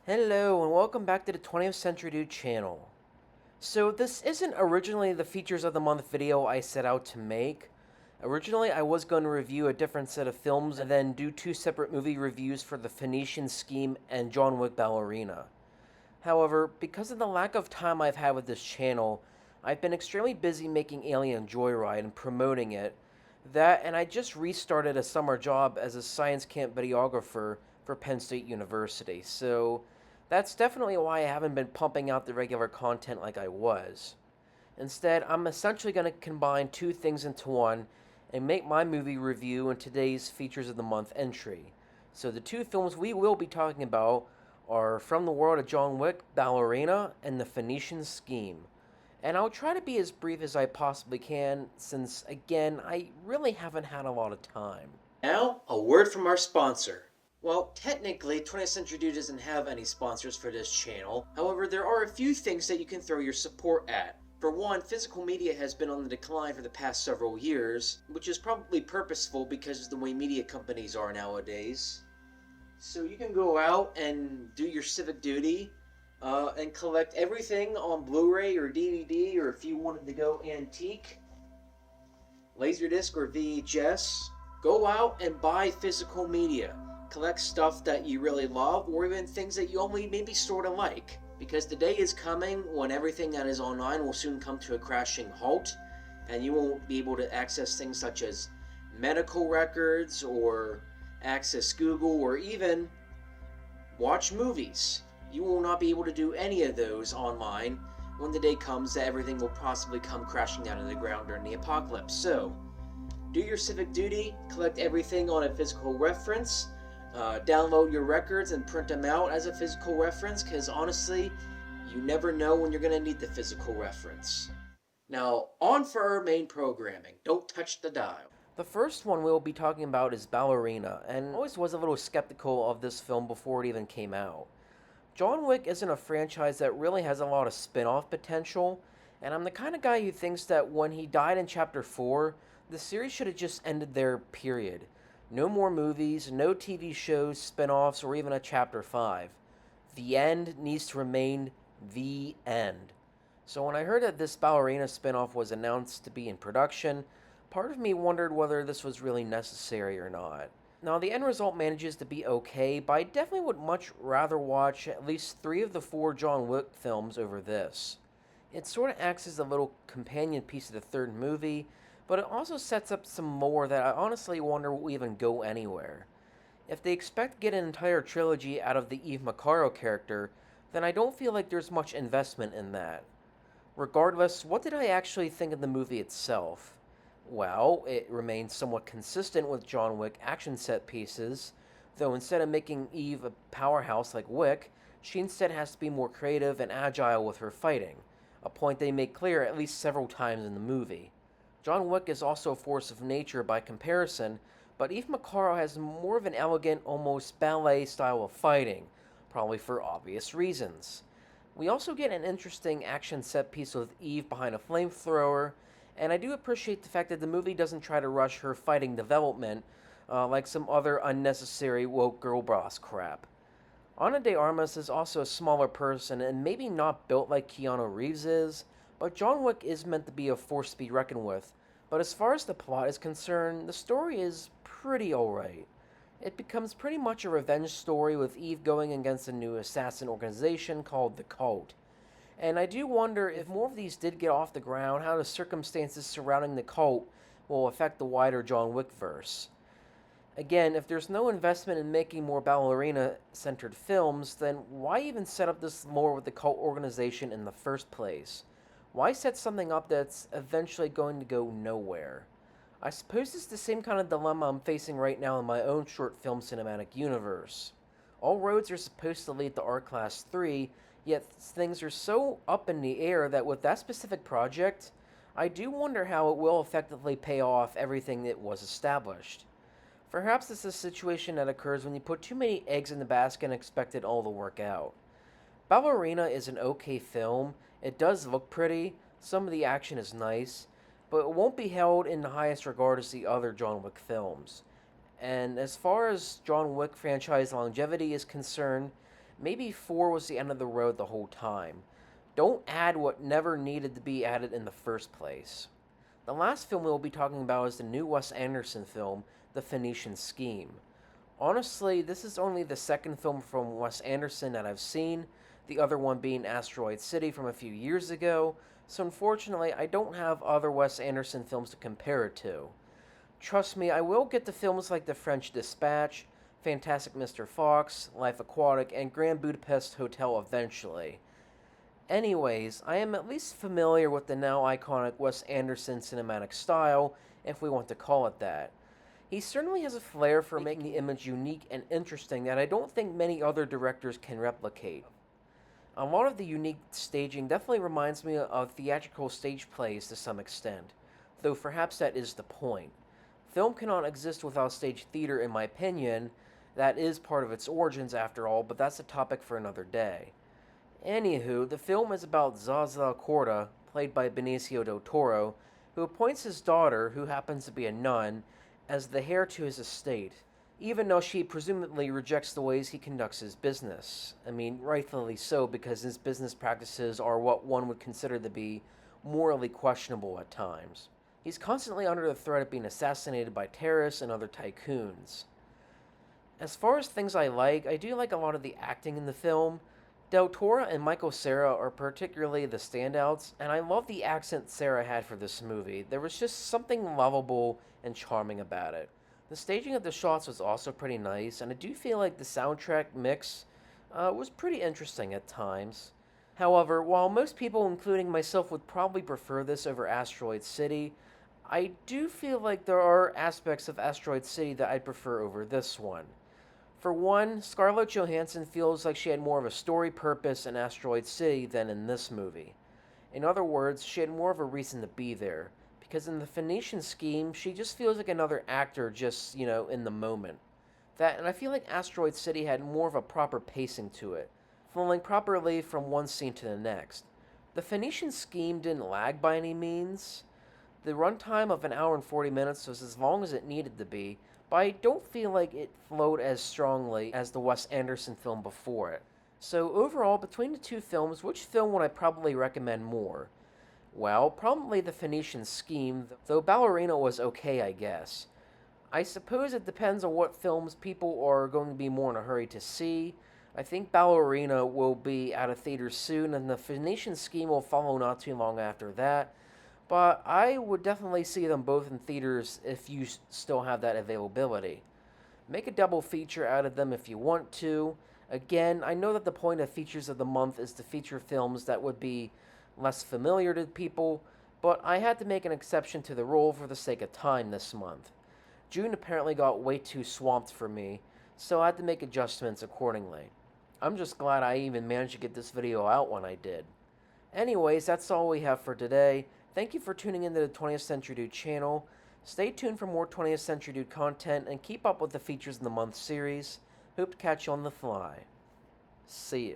Hello and welcome back to the 20th Century Dude channel. So this isn't originally the Features of the Month video I set out to make. Originally I was going to review a different set of films and then do two separate movie reviews for the Phoenician Scheme and John Wick Ballerina. However, because of the lack of time I've had with this channel, I've been extremely busy making Alien Joyride and promoting it. That and I just restarted a summer job as a science camp videographer for Penn State University, so that's definitely why I haven't been pumping out the regular content like I was. Instead, I'm essentially going to combine two things into one and make my movie review in today's Features of the Month entry. So the two films we will be talking about are From the World of John Wick, Ballerina, and The Phoenician Scheme. And I'll try to be as brief as I possibly can, since, again, I really haven't had a lot of time. Now, a word from our sponsor. Well, technically, 20th Century Dude doesn't have any sponsors for this channel. However, there are a few things that you can throw your support at. For one, physical media has been on the decline for the past several years, which is probably purposeful because of the way media companies are nowadays. So you can go out and do your civic duty and collect everything on Blu-ray or DVD, or if you wanted to go antique, Laserdisc or VHS, go out and buy physical media. Collect stuff that you really love, or even things that you only maybe sort of like. Because the day is coming when everything that is online will soon come to a crashing halt, and you won't be able to access things such as medical records, or access Google, or even watch movies. You will not be able to do any of those online when the day comes that everything will possibly come crashing down to the ground during the apocalypse. So, do your civic duty, collect everything on a physical reference, download your records and print them out as a physical reference, because honestly, you never know when you're going to need the physical reference. Now, on for our main programming. Don't touch the dial. The first one we'll be talking about is Ballerina, and I always was a little skeptical of this film before it even came out. John Wick isn't a franchise that really has a lot of spin-off potential, and I'm the kind of guy who thinks that when he died in Chapter 4, the series should have just ended there, period. No more movies, no TV shows, spin-offs, or even a Chapter 5. The end needs to remain the end. So when I heard that this Ballerina spin-off was announced to be in production, part of me wondered whether this was really necessary or not. Now, the end result manages to be okay, but I definitely would much rather watch at least 3 of the 4 John Wick films over this. It sort of acts as a little companion piece to the third movie, but it also sets up some more that I honestly wonder will even go anywhere. If they expect to get an entire trilogy out of the Eve Macaro character, then I don't feel like there's much investment in that. Regardless, what did I actually think of the movie itself? Well, it remains somewhat consistent with John Wick action set pieces, though instead of making Eve a powerhouse like Wick, she instead has to be more creative and agile with her fighting, a point they make clear at least several times in the movie. John Wick is also a force of nature by comparison, but Eve Macaro has more of an elegant, almost ballet style of fighting, probably for obvious reasons. We also get an interesting action set piece with Eve behind a flamethrower, and I do appreciate the fact that the movie doesn't try to rush her fighting development like some other unnecessary woke girl boss crap. Ana de Armas is also a smaller person and maybe not built like Keanu Reeves is, but John Wick is meant to be a force to be reckoned with. But as far as the plot is concerned, the story is pretty alright. It becomes pretty much a revenge story with Eve going against a new assassin organization called the Cult. And I do wonder if more of these did get off the ground, how the circumstances surrounding the cult will affect the wider John Wick verse. Again, if there's no investment in making more ballerina-centered films, then why even set up this lore with the cult organization in the first place? Why set something up that's eventually going to go nowhere? I suppose it's the same kind of dilemma I'm facing right now in my own short film cinematic universe. All roads are supposed to lead to Art Class 3, yet things are so up in the air that with that specific project, I do wonder how it will effectively pay off everything that was established. Perhaps it's a situation that occurs when you put too many eggs in the basket and expect it all to work out. Ballerina is an okay film. It does look pretty, some of the action is nice, but it won't be held in the highest regard as the other John Wick films. And as far as John Wick franchise longevity is concerned, Maybe 4 was the end of the road the whole time. Don't add what never needed to be added in the first place. The last film we'll be talking about is the new Wes Anderson film, The Phoenician Scheme. Honestly, this is only the second film from Wes Anderson that I've seen, the other one being Asteroid City from a few years ago, so unfortunately I don't have other Wes Anderson films to compare it to. Trust me, I will get to films like The French Dispatch, Fantastic Mr. Fox, Life Aquatic, and Grand Budapest Hotel eventually. Anyways, I am at least familiar with the now iconic Wes Anderson cinematic style, if we want to call it that. He certainly has a flair for making the image unique and interesting that I don't think many other directors can replicate. A lot of the unique staging definitely reminds me of theatrical stage plays to some extent, though perhaps that is the point. Film cannot exist without stage theater in my opinion. That is part of its origins after all, but that's a topic for another day. Anywho, the film is about Zaza Corda, played by Benicio del Toro, who appoints his daughter, who happens to be a nun, as the heir to his estate, even though she presumably rejects the ways he conducts his business. I mean, rightfully so, because his business practices are what one would consider to be morally questionable at times. He's constantly under the threat of being assassinated by terrorists and other tycoons. As far as things I do like a lot of the acting in the film. Del Toro and Michael Cera are particularly the standouts, and I love the accent Cera had for this movie. There was just something lovable and charming about it. The staging of the shots was also pretty nice, and I do feel like the soundtrack mix was pretty interesting at times. However, while most people, including myself, would probably prefer this over Asteroid City, I do feel like there are aspects of Asteroid City that I'd prefer over this one. For one, Scarlett Johansson feels like she had more of a story purpose in Asteroid City than in this movie. In other words, she had more of a reason to be there, because in the Phoenician Scheme, she just feels like another actor just, in the moment. And I feel like Asteroid City had more of a proper pacing to it, flowing properly from one scene to the next. The Phoenician Scheme didn't lag by any means. The runtime of an hour and 40 minutes was as long as it needed to be, but I don't feel like it flowed as strongly as the Wes Anderson film before it. So overall, between the two films, which film would I probably recommend more? Well, probably The Phoenician Scheme, though Ballerina was okay, I guess. I suppose it depends on what films people are going to be more in a hurry to see. I think Ballerina will be out of theaters soon, and The Phoenician Scheme will follow not too long after that. But I would definitely see them both in theaters if you still have that availability. Make a double feature out of them if you want to. Again, I know that the point of Features of the Month is to feature films that would be less familiar to people, but I had to make an exception to the rule for the sake of time this month. June apparently got way too swamped for me, so I had to make adjustments accordingly. I'm just glad I even managed to get this video out when I did. Anyways, that's all we have for today. Thank you for tuning into the 20th Century Dude channel. Stay tuned for more 20th Century Dude content and keep up with the Features of the Month series. Hope to catch you on the fly. See ya.